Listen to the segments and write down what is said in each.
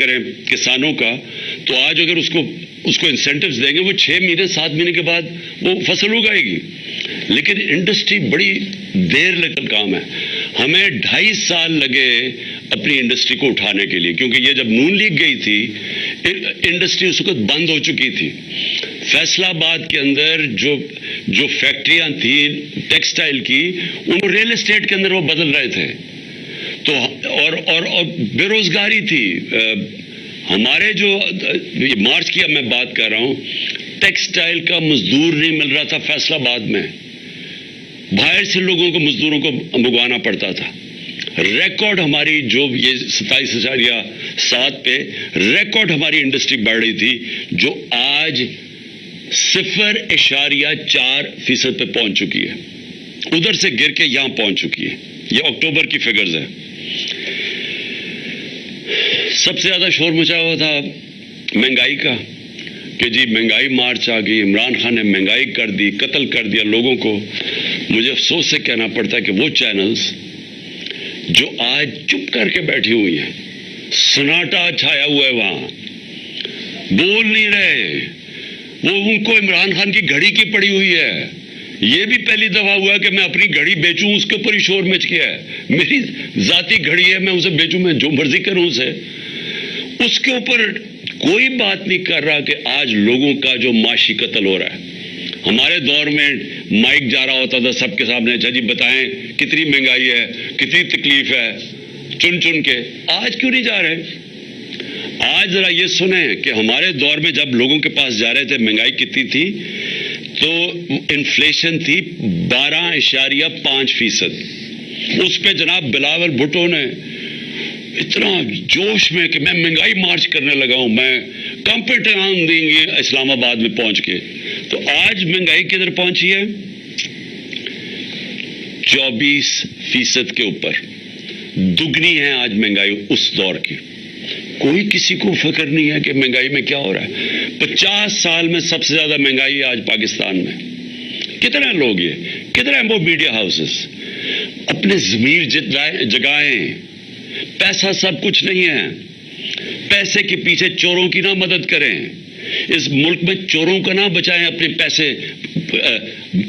کریں کسانوں کا تو آج اگر اس کو انسینٹیوز دیں گے وہ 6 مہینے 7 مہینے کے بعد وہ فصل اگائے گی. لیکن انڈسٹری بڑی دیر لگا کام ہے. ہمیں 2.5 سال لگے اپنی انڈسٹری کو اٹھانے کے لیے, کیونکہ یہ جب نون لیگ گئی تھی انڈسٹری اس وقت بند ہو چکی تھی. فیصل آباد کے اندر جو فیکٹریاں تھیں ٹیکسٹائل کی ان کو ریل اسٹیٹ کے اندر وہ بدل رہے تھے. تو اور بے روزگاری تھی. ہمارے جو مارچ کی اب میں بات کر رہا ہوں, ٹیکسٹائل کا مزدور نہیں مل رہا تھا فیصل آباد میں, باہر سے لوگوں کو مزدوروں کو منگوانا پڑتا تھا. ریکارڈ ہماری جو یہ 27.7 پہ ریکارڈ ہماری انڈسٹری بڑھ رہی تھی, جو آج 0.4% پہ پہنچ چکی ہے. ادھر سے گر کے یہاں پہنچ چکی ہے. یہ اکتوبر کی فگرز ہیں. سب سے زیادہ شور مچا ہوا تھا مہنگائی کا کہ جی مہنگائی مارچ آ گئی, عمران خان نے مہنگائی کر دی, قتل کر دیا لوگوں کو. مجھے افسوس سے کہنا پڑتا ہے کہ وہ چینلز جو آج چپ کر کے بیٹھی ہوئی ہیں, سناٹا چھایا ہوا ہے وہاں, بول نہیں رہے, وہ ان کو عمران خان کی گھڑی کی پڑی ہوئی ہے. یہ بھی پہلی دفعہ ہوا کہ میں اپنی گھڑی بیچوں, اس کے اوپر ہی شور مچ گیا ہے. میری ذاتی گھڑی ہے, میں اسے بیچوں, میں جو مرضی کروں اسے. اس کے اوپر کوئی بات نہیں کر رہا کہ آج لوگوں کا جو معاشی قتل ہو رہا ہے. ہمارے دور میں مائک جا رہا ہوتا تھا سب کے سامنے, اچھا جی بتائیں کتنی مہنگائی ہے, کتنی تکلیف ہے, چن کے. آج کیوں نہیں جا رہے؟ آج ذرا یہ سنیں کہ ہمارے دور میں جب لوگوں کے پاس جا رہے تھے مہنگائی کتنی تھی, تو انفلیشن تھی 12.5%. اس پہ جناب بلاول بھٹو نے اتنا جوش میں کہ میں مہنگائی مارچ کرنے لگا ہوں, میں کمپٹیشن دیں گے اسلام آباد میں پہنچ کے. تو آج مہنگائی کدھر پہنچی ہے؟ 24% کے اوپر. دگنی ہے آج مہنگائی اس دور کی. کوئی کسی کو فکر نہیں ہے کہ مہنگائی میں کیا ہو رہا ہے. 50 سال میں سب سے زیادہ مہنگائی ہے آج پاکستان میں. کتنے لوگ یہ, کتنے وہ میڈیا ہاؤسز اپنے ضمیر جگائیں. پیسہ سب کچھ نہیں ہے. پیسے کے پیچھے چوروں کی نہ مدد کریں. اس ملک میں چوروں کا نہ بچائیں اپنے پیسے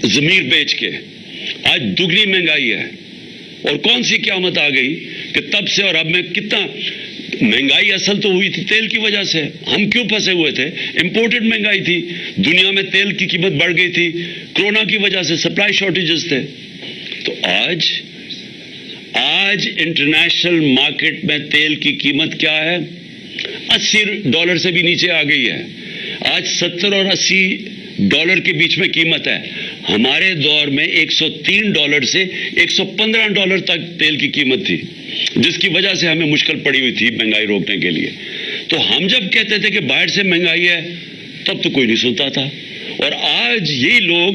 ضمیر بیچ کے. آج دگنی مہنگائی ہے. اور کون سی قیامت آ گئی کہ تب سے اور اب میں کتنا مہنگائی اصل تو ہوئی تھی تیل کی وجہ سے. ہم کیوں پھنسے ہوئے تھے؟ امپورٹڈ مہنگائی تھی. دنیا میں تیل کی قیمت بڑھ گئی تھی, کرونا کی وجہ سے سپلائی شارٹیجز تھے. تو آج انٹرنیشنل مارکیٹ میں تیل کی قیمت کیا ہے؟ $80 سے بھی نیچے آ گئی ہے. آج $70 اور $80 کے بیچ میں قیمت ہے. ہمارے دور میں $103 سے $115 تک تیل کی قیمت تھی, جس کی وجہ سے ہمیں مشکل پڑی ہوئی تھی مہنگائی روکنے کے لیے. تو ہم جب کہتے تھے کہ باہر سے مہنگائی ہے تب تو کوئی نہیں سنتا تھا. اور آج یہی لوگ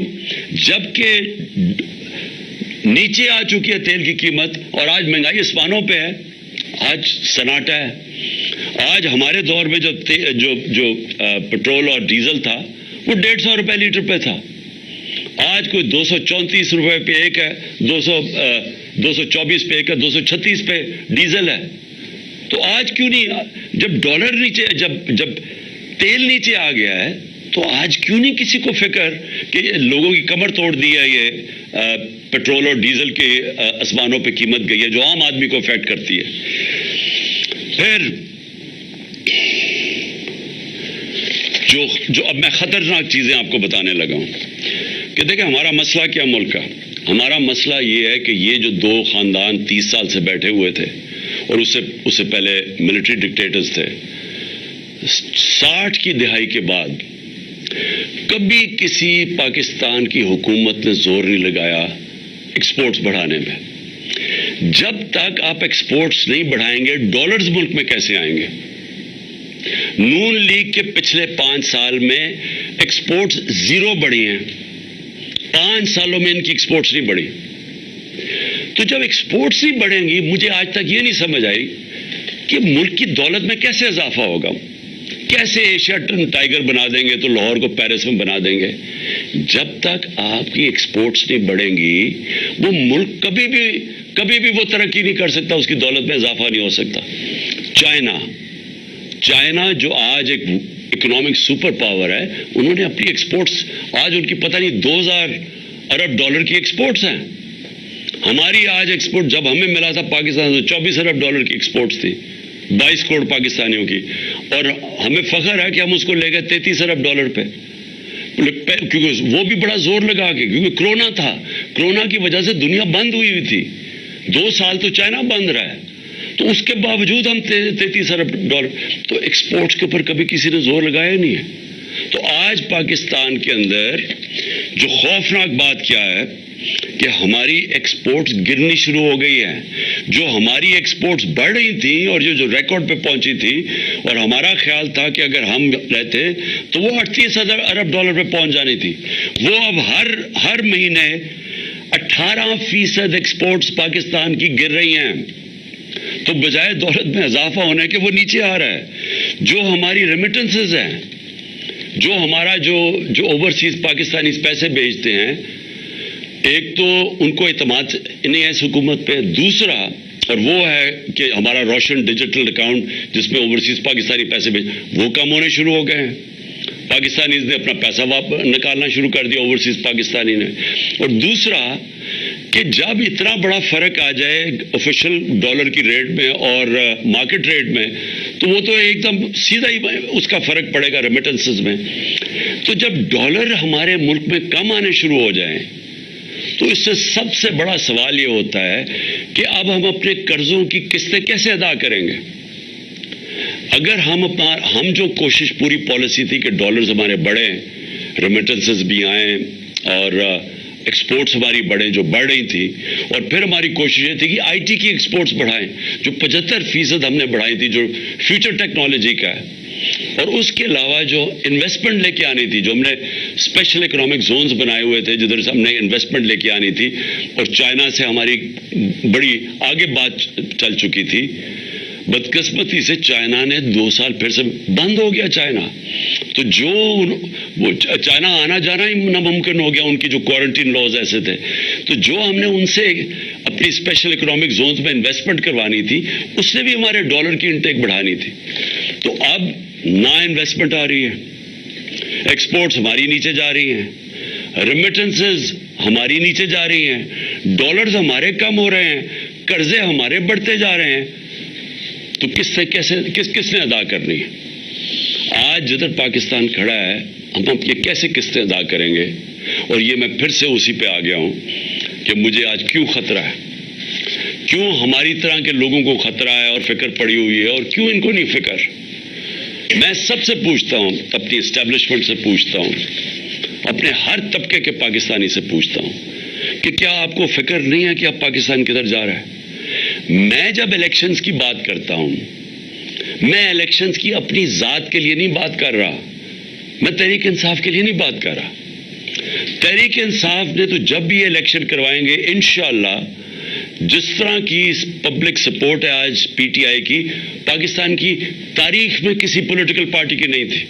جب کہ نیچے آ چکی ہے تیل کی قیمت اور آج مہنگائی آسمانوں پہ ہے, آج سناٹا ہے. آج ہمارے دور میں جو پٹرول اور ڈیزل تھا وہ 150 روپے لیٹر پہ تھا. آج کوئی 234 روپے پہ ایک ہے, 224 پہ ایک ہے, 236 پہ ڈیزل ہے. تو آج کیوں نہیں, جب ڈالر نیچے, جب تیل نیچے آ گیا ہے تو آج کیوں نہیں کسی کو فکر کہ لوگوں کی کمر توڑ دی ہے یہ پیٹرول اور ڈیزل کے آسمانوں پہ قیمت گئی ہے جو عام آدمی کو افیکٹ کرتی ہے. پھر جو اب میں خطرناک چیزیں آپ کو بتانے لگا ہوں کہ دیکھیں ہمارا مسئلہ کیا ملک کا. ہمارا مسئلہ یہ ہے کہ یہ جو 2 خاندان 30 سال سے بیٹھے ہوئے تھے اور اس سے پہلے ملٹری ڈکٹیٹرز تھے, 60 کی دہائی کے بعد کبھی کسی پاکستان کی حکومت نے زور نہیں لگایا ایکسپورٹس بڑھانے میں. جب تک آپ ایکسپورٹس نہیں بڑھائیں گے ڈالرز ملک میں کیسے آئیں گے؟ نون لیگ کے پچھلے 5 سال میں ایکسپورٹس 0 بڑھی ہیں. 5 سالوں میں ان کی ایکسپورٹس نہیں بڑھی. تو جب ایکسپورٹس نہیں بڑھیں گی, مجھے آج تک یہ نہیں سمجھ آئی کہ ملک کی دولت میں کیسے اضافہ ہوگا. کیسے ایشیا ٹائیگر بنا دیں گے تو لاہور کو پیرس میں بنا دیں گے. جب تک آپ کی ایکسپورٹس نہیں بڑھیں گی وہ ملک کبھی بھی وہ ترقی نہیں کر سکتا, اس کی دولت میں اضافہ نہیں ہو سکتا. چائنا جو آج ایک اکنامک سپر پاور ہے، انہوں نے اپنی ایکسپورٹس آج ان کی پتہ نہیں 2000 ارب ڈالر کی ایکسپورٹس ہیں. ہماری آج ایکسپورٹ جب ہمیں ملا تھا پاکستان تو 24 ارب ڈالر کی ایکسپورٹس تھی 22 کروڑ پاکستانیوں کی، اور ہمیں فخر ہے کہ ہم اس کو لے گئے 33 ارب ڈالر پہ، کیونکہ وہ بھی بڑا زور لگا کے، کیونکہ کرونا تھا، کرونا کی وجہ سے دنیا بند ہوئی تھی. 2 سال تو چائنا بند رہا ہے، تو اس کے باوجود ہم 33 ارب ڈالر. تو ایکسپورٹس کے اوپر کبھی کسی نے زور لگایا نہیں ہے. تو آج پاکستان کے اندر جو خوفناک بات کیا ہے کہ ہماری ایکسپورٹس گرنی شروع ہو گئی ہیں. جو ہماری ایکسپورٹس بڑھ رہی تھیں اور جو ریکارڈ پہ پہنچی تھی، اور ہمارا خیال تھا کہ اگر ہم رہتے تو وہ 38 ارب ڈالر پہ پہنچ جانی تھی، وہ اب ہر مہینے 18% ایکسپورٹس پاکستان کی گر رہی ہیں. تو بجائے دولت میں اضافہ ہونے کے وہ نیچے آ رہا ہے. جو ہماری ریمیٹنسز ہیں، جو ہمارا جو اوورسیز پاکستانی پیسے بھیجتے ہیں، ایک تو ان کو اعتماد نہیں ہے اس حکومت پہ، دوسرا اور وہ ہے کہ ہمارا روشن ڈیجیٹل اکاؤنٹ جس میں اوورسیز پاکستانی پیسے وہ کم ہونے شروع ہو گئے ہیں. پاکستانیز نے اپنا پیسہ نکالنا شروع کر دیا اوورسیز پاکستانی نے. اور دوسرا کہ جب اتنا بڑا فرق آ جائے آفیشیل ڈالر کی ریٹ میں اور مارکیٹ ریٹ میں، تو وہ تو ایک دم سیدھا ہی اس کا فرق پڑے گا ریمیٹنسز میں. تو جب ڈالر ہمارے ملک میں کم آنے شروع ہو جائیں تو اس سے سب سے بڑا سوال یہ ہوتا ہے کہ اب ہم اپنے قرضوں کی قسطیں کیسے ادا کریں گے. اگر ہم جو کوشش پوری پالیسی تھی کہ ڈالرز ہمارے بڑھیں، ریمیٹنسز بھی آئیں اور ایکسپورٹس ہماری بڑھیں جو بڑھ رہی تھی، اور پھر ہماری کوشش یہ تھی کہ آئی ٹی کی ایکسپورٹس بڑھائیں جو 75% ہم نے بڑھائی تھی، جو فیوچر ٹیکنالوجی کا ہے. اور اس کے علاوہ جو انویسٹمنٹ لے کے آنی تھی، جو ہم نے اسپیشل اکنامک زونز بنائے ہوئے تھے جدھر سے ہم نے انویسٹمنٹ لے کے آنی تھی، اور چائنا سے ہماری بڑی آگے بات چل چکی تھی. بدقسمتی سے چائنا نے 2 سال پھر سے بند ہو گیا چائنا. تو جو وہ چائنا آنا جانا ہی ناممکن ہو گیا، ان کی جو کوارنٹین لاز ایسے تھے. تو جو ہم نے ان سے اپنی اسپیشل اکنامک زونز میں انویسٹمنٹ کروانی تھی، اس سے بھی ہمارے ڈالر کی انٹیک بڑھانی تھی. تو اب نہ انویسٹمنٹ آ رہی ہے، ایکسپورٹس ہماری نیچے جا رہی ہیں، ریمیٹنسز ہماری نیچے جا رہی ہیں، ڈالرز ہمارے کم ہو رہے ہیں، قرضے ہمارے بڑھتے جا رہے ہیں. تو کس نے ادا کرنی ہے؟ آج جدھر پاکستان کھڑا ہے، ہم یہ کیسے قسطیں ادا کریں گے؟ اور یہ میں پھر سے اسی پہ آ گیا ہوں کہ مجھے آج کیوں خطرہ ہے، کیوں ہماری طرح کے لوگوں کو خطرہ ہے اور فکر پڑی ہوئی ہے، اور کیوں ان کو نہیں فکر. میں سب سے پوچھتا ہوں، اپنی اسٹیبلشمنٹ سے پوچھتا ہوں، اپنے ہر طبقے کے پاکستانی سے پوچھتا ہوں کہ کیا آپ کو فکر نہیں ہے کہ اب پاکستان کدھر جا رہا ہے؟ میں جب الیکشنز کی بات کرتا ہوں، میں الیکشنز کی اپنی ذات کے لیے نہیں بات کر رہا، میں تحریک انصاف کے لیے نہیں بات کر رہا. تحریک انصاف نے تو جب بھی الیکشن کروائیں گے انشاءاللہ، جس طرح کی پبلک سپورٹ ہے آج پی ٹی آئی کی، پاکستان کی تاریخ میں کسی پولیٹیکل پارٹی کی نہیں تھی.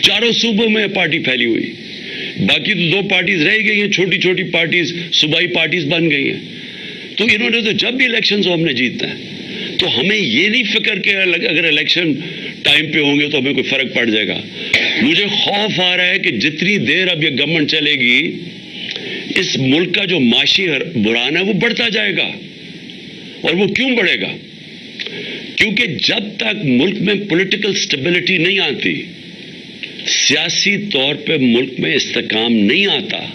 4 صوبوں میں پارٹی پھیلی ہوئی، باقی تو 2 پارٹیز رہ گئی ہیں، چھوٹی چھوٹی پارٹیز صوبائی پارٹیز بن گئی ہیں. تو انہوں نے تو جب بھی الیکشنز ہو ہم نے جیتنا ہے. تو ہمیں یہ نہیں فکر کہ اگر الیکشن ٹائم پہ ہوں گے تو ہمیں کوئی فرق پڑ جائے گا. مجھے خوف آ رہا ہے کہ جتنی دیر اب یہ گورنمنٹ چلے گی، اس ملک کا جو معاشی بحران ہے وہ بڑھتا جائے گا. اور وہ کیوں بڑھے گا؟ کیونکہ جب تک ملک میں پولیٹیکل سٹیبلٹی نہیں آتی، سیاسی طور پہ ملک میں استحکام نہیں آتا،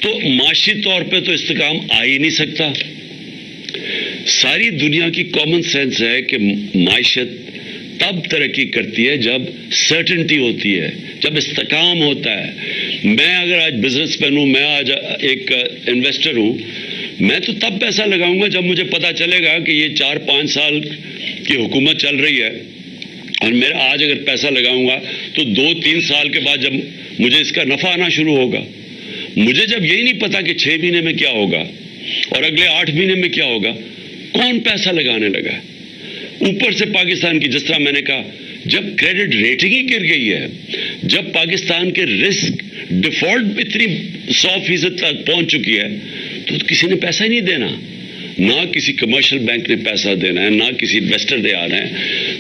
تو معاشی طور پہ تو استحکام آ ہی نہیں سکتا. ساری دنیا کی کامن سینس ہے کہ معیشت تب ترقی کرتی ہے جب سرٹنٹی ہوتی ہے، جب استحکام ہوتا ہے. میں اگر آج بزنس مین ہوں، میں آج ایک انویسٹر ہوں، میں تو تب پیسہ لگاؤں گا جب مجھے پتا چلے گا کہ یہ 4-5 سال کی حکومت چل رہی ہے، اور میرا آج اگر پیسہ لگاؤں گا تو 2-3 سال کے بعد جب مجھے اس کا نفع آنا شروع ہوگا. مجھے جب یہی نہیں پتا کہ 6 مہینے میں کیا ہوگا اور اگلے 8 مہینے میں کیا ہوگا، کون پیسہ لگانے لگا؟ اوپر سے پاکستان کی، جس طرح میں نے کہا، جب کریڈٹ ریٹنگ ہی گر گئی ہے، جب پاکستان کے رسک ڈیفالٹ اتنی 100% تک پہنچ چکی ہے، تو کسی نے پیسہ ہی نہیں دینا. نہ کسی کمرشل بینک نے پیسہ دینا ہے، نہ کسی انویسٹر دے آ رہے ہیں.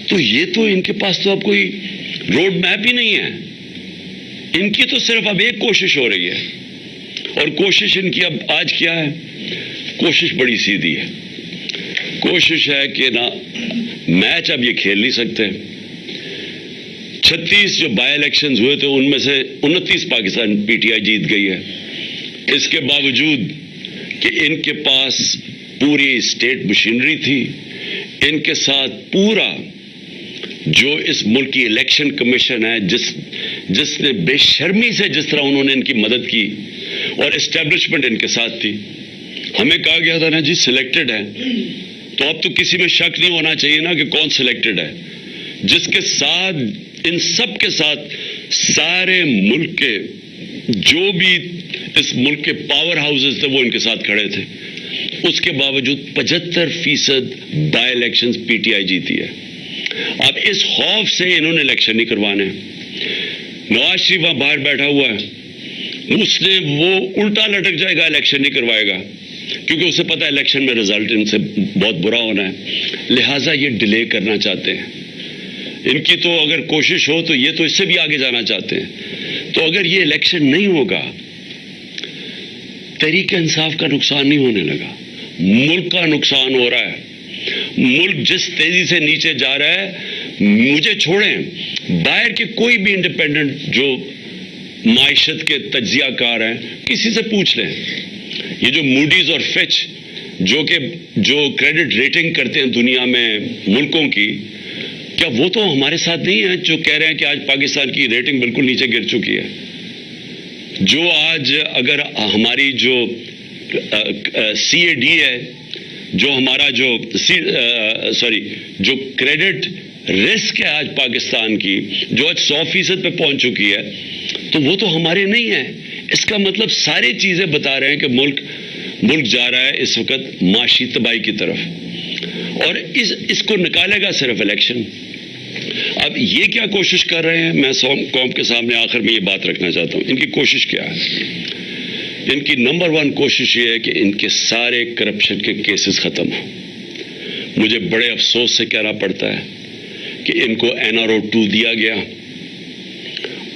تو یہ تو ان کے پاس تو اب کوئی روڈ میپ ہی نہیں ہے. ان کی تو صرف اب ایک کوشش ہو رہی ہے، اور کوشش ان کی اب آج کیا ہے؟ کوشش بڑی سیدھی ہے. کوشش ہے کہ نہ میچ اب یہ کھیل نہیں سکتے. 36 جو بائی الیکشنز ہوئے تھے ان میں سے 29 پاکستان پی ٹی آئی جیت گئی ہے. اس کے باوجود کہ ان کے پاس پوری اسٹیٹ مشینری تھی، ان کے ساتھ پورا جو اس ملک کی الیکشن کمیشن ہے، جس نے بے شرمی سے جس طرح انہوں نے ان کی مدد کی، اور اسٹیبلشمنٹ ان کے ساتھ تھی. ہمیں کہا گیا تھا نا جی سلیکٹڈ ہے، تو اب تو کسی میں شک نہیں ہونا چاہیے نا کہ کون سلیکٹڈ ہے. جس کے ساتھ ان سب کے ساتھ سارے ملک کے جو بھی اس ملک کے پاور ہاؤسز تھے وہ ان کے ساتھ کھڑے تھے. اس کے باوجود 75% by elections P T I جیتی ہے. اب اس خوف سے انہوں نے الیکشن نہیں کروانے. نواز شریف وہاں باہر بیٹھا ہوا ہے، اس نے وہ الٹا لٹک جائے گا، الیکشن نہیں کروائے گا، کیونکہ اسے پتا ہے الیکشن میں رزلٹ ان سے بہت برا ہونا ہے. لہٰذا یہ ڈیلے کرنا چاہتے ہیں. ان کی تو اگر کوشش ہو تو یہ تو اس سے بھی آگے جانا چاہتے ہیں. تو اگر یہ الیکشن نہیں ہوگا، تحریک انصاف کا نقصان نہیں ہونے لگا، ملک کا نقصان ہو رہا ہے. ملک جس تیزی سے نیچے جا رہا ہے، مجھے چھوڑیں باہر کے کوئی بھی انڈیپینڈنٹ جو معیشت کے تجزیہ کار ہیں کسی سے پوچھ لیں. یہ جو موڈیز اور فچ جو کریڈٹ ریٹنگ کرتے ہیں دنیا میں ملکوں کی، کیا وہ تو ہمارے ساتھ نہیں ہیں جو کہہ رہے ہیں کہ آج پاکستان کی ریٹنگ بالکل نیچے گر چکی ہے. جو آج اگر ہماری جو سی اے ڈی ہے، جو ہمارا جو کریڈٹ رسک ہے آج پاکستان کی، جو آج 100% پہ پہنچ چکی ہے، تو وہ تو ہمارے نہیں ہے. اس کا مطلب ساری چیزیں بتا رہے ہیں کہ ملک جا رہا ہے اس وقت معاشی تباہی کی طرف، اور اس کو نکالے گا صرف الیکشن. اب یہ کیا کوشش کر رہے ہیں؟ میں قوم کے سامنے آخر میں یہ بات رکھنا چاہتا ہوں. ان کی کوشش کیا ہے؟ ان کی نمبر 1 کوشش یہ ہے کہ ان کے سارے کرپشن کے کیسز ختم ہوں. مجھے بڑے افسوس سے کہنا پڑتا ہے کہ ان کو NRO 2 دیا گیا،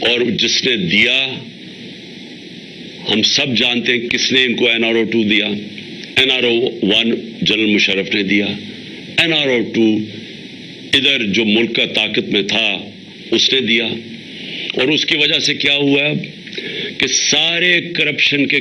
اور جس نے دیا ہم سب جانتے ہیں کس نے ان کو NRO 2 دیا. NRO 1 جنرل مشرف نے دیا. NRO 2 ادھر جو ملک کا طاقت میں تھا اس نے دیا. اور اس کی وجہ سے کیا ہوا کہ سارے کرپشن کے